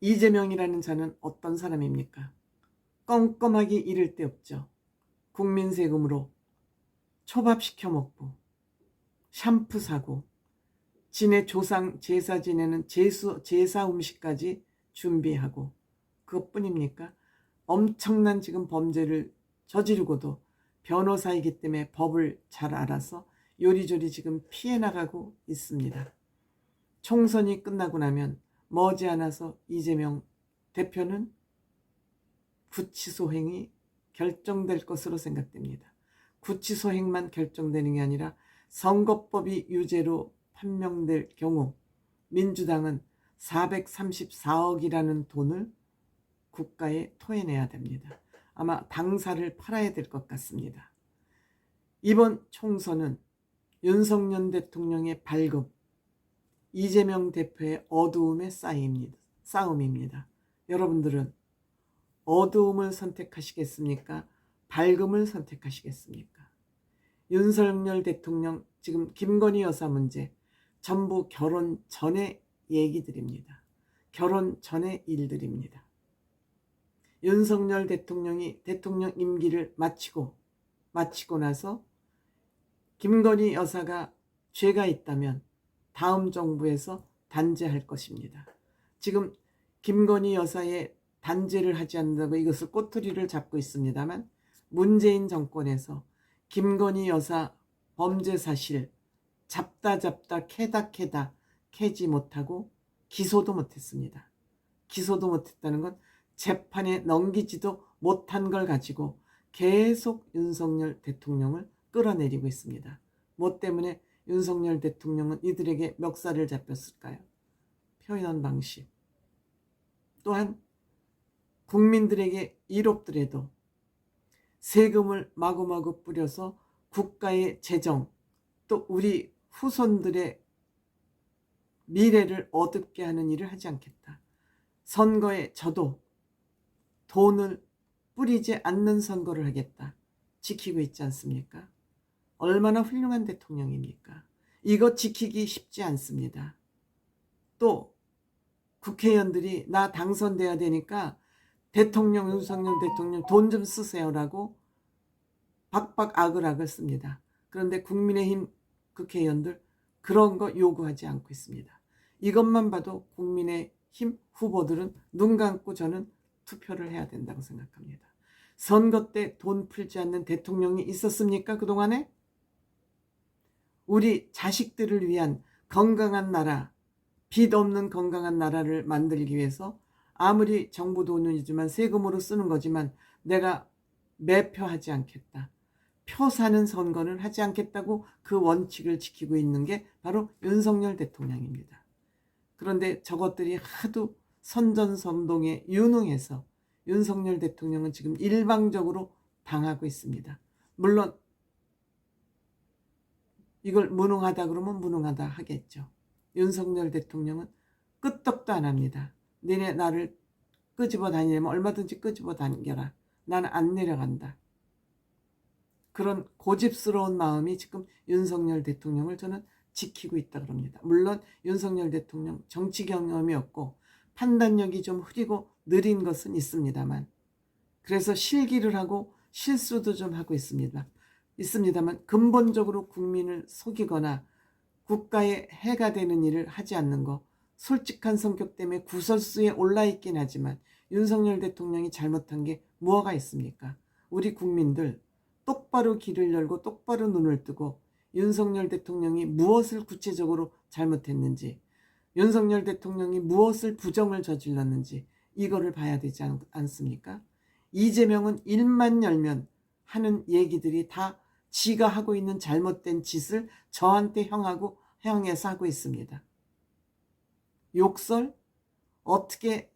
이재명이라는 자는 어떤 사람입니까? 껌껌하게 잃을 데 없죠. 국민 세금으로 초밥 시켜 먹고 샴푸 사고 지네 조상 제사 지내는 제사 음식까지 준비하고 그것뿐입니까? 엄청난 지금 범죄를 저지르고도 변호사이기 때문에 법을 잘 알아서 요리조리 지금 피해 나가고 있습니다. 총선이 끝나고 나면 머지않아서 이재명 대표는 구치소행이 결정될 것으로 생각됩니다. 구치소행만 결정되는 게 아니라 선거법이 유죄로 판명될 경우 민주당은 434억이라는 돈을 국가에 토해내야 됩니다. 아마 당사를 팔아야 될 것 같습니다. 이번 총선은 윤석열 대통령의 발급, 이재명 대표의 어두움의 싸움입니다. 여러분들은 어두움을 선택하시겠습니까? 밝음을 선택하시겠습니까? 윤석열 대통령 지금 김건희 여사 문제 전부 결혼 전의 얘기들입니다. 결혼 전의 일들입니다. 윤석열 대통령이 대통령 임기를 마치고 나서 김건희 여사가 죄가 있다면 다음 정부에서 단죄할 것입니다. 지금 김건희 여사의 단죄를 하지 않는다고 이것을 꼬투리를 잡고 있습니다만 문재인 정권에서 김건희 여사 범죄 사실 잡다 캐다 캐지 못하고 기소도 못했습니다. 기소도 못했다는 건 재판에 넘기지도 못한 걸 가지고 계속 윤석열 대통령을 끌어내리고 있습니다. 뭐 때문에 윤석열 대통령은 이들에게 멱살을 잡혔을까요? 표현 방식. 또한 국민들에게 이롭더라도 세금을 마구마구 뿌려서 국가의 재정 또 우리 후손들의 미래를 어둡게 하는 일을 하지 않겠다. 선거에 져도 돈을 뿌리지 않는 선거를 하겠다. 지키고 있지 않습니까? 얼마나 훌륭한 대통령입니까? 이거 지키기 쉽지 않습니다. 또 국회의원들이 나 당선돼야 되니까 대통령 윤석열 대통령 돈 좀 쓰세요라고 박박 아글아글 씁니다. 그런데 국민의힘 국회의원들 그런 거 요구하지 않고 있습니다. 이것만 봐도 국민의힘 후보들은 눈 감고 저는 투표를 해야 된다고 생각합니다. 선거 때 돈 풀지 않는 대통령이 있었습니까? 그동안에? 우리 자식들을 위한 건강한 나라, 빚 없는 건강한 나라를 만들기 위해서 아무리 정부 돈이지만 세금으로 쓰는 거지만 내가 매표하지 않겠다. 표 사는 선거는 하지 않겠다고 그 원칙을 지키고 있는 게 바로 윤석열 대통령입니다. 그런데 저것들이 하도 선전선동에 유능해서 윤석열 대통령은 지금 일방적으로 당하고 있습니다. 물론 이걸 무능하다 그러면 무능하다 하겠죠. 윤석열 대통령은 끄떡도 안 합니다. 니네 나를 끄집어 다니려면 얼마든지 끄집어 다니겨라. 나는 안 내려간다. 그런 고집스러운 마음이 지금 윤석열 대통령을 저는 지키고 있다 그럽니다. 물론 윤석열 대통령 정치 경험이 없고 판단력이 좀 흐리고 느린 것은 있습니다만 그래서 실기를 하고 실수도 좀 하고 있습니다만 근본적으로 국민을 속이거나 국가에 해가 되는 일을 하지 않는 거 솔직한 성격 때문에 구설수에 올라있긴 하지만 윤석열 대통령이 잘못한 게 뭐가 있습니까? 우리 국민들 똑바로 귀를 열고 똑바로 눈을 뜨고 윤석열 대통령이 무엇을 구체적으로 잘못했는지 윤석열 대통령이 무엇을 부정을 저질렀는지 이거를 봐야 되지 않습니까? 이재명은 입만 열면 하는 얘기들이 다 지가 하고 있는 잘못된 짓을 저한테 향해서 하고 있습니다. 욕설? 어떻게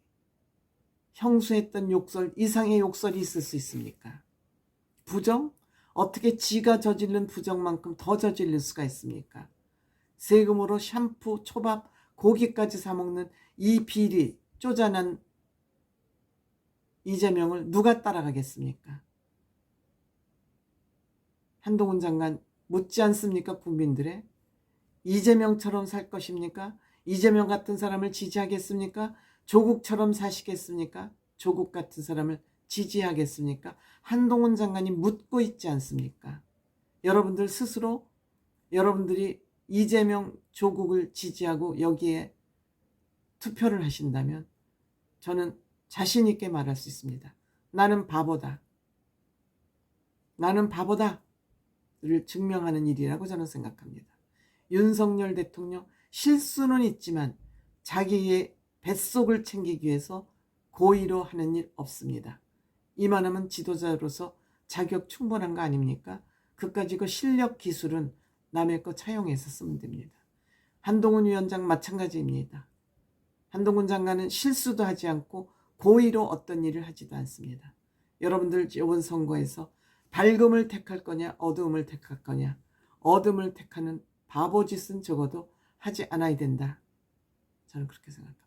형수했던 욕설 이상의 욕설이 있을 수 있습니까? 부정? 어떻게 지가 저지른 부정만큼 더 저질릴 수가 있습니까? 세금으로 샴푸, 초밥, 고기까지 사먹는 이 비리, 쪼잔한 이재명을 누가 따라가겠습니까? 한동훈 장관 묻지 않습니까? 국민들의 이재명처럼 살 것입니까? 이재명 같은 사람을 지지하겠습니까? 조국처럼 사시겠습니까? 조국 같은 사람을 지지하겠습니까? 한동훈 장관이 묻고 있지 않습니까? 여러분들 스스로 여러분들이 이재명 조국을 지지하고 여기에 투표를 하신다면 저는 자신 있게 말할 수 있습니다. 나는 바보다. 나는 바보다를 증명하는 일이라고 저는 생각합니다. 윤석열 대통령 실수는 있지만 자기의 뱃속을 챙기기 위해서 고의로 하는 일 없습니다. 이만하면 지도자로서 자격 충분한 거 아닙니까? 그까지 그 실력 기술은 남의 거 차용해서 쓰면 됩니다. 한동훈 위원장 마찬가지입니다. 한동훈 장관은 실수도 하지 않고 고의로 어떤 일을 하지도 않습니다. 여러분들 이번 선거에서 밝음을 택할 거냐 어두움을 택할 거냐. 어둠을 택하는 바보짓은 적어도 하지 않아야 된다. 저는 그렇게 생각합니다.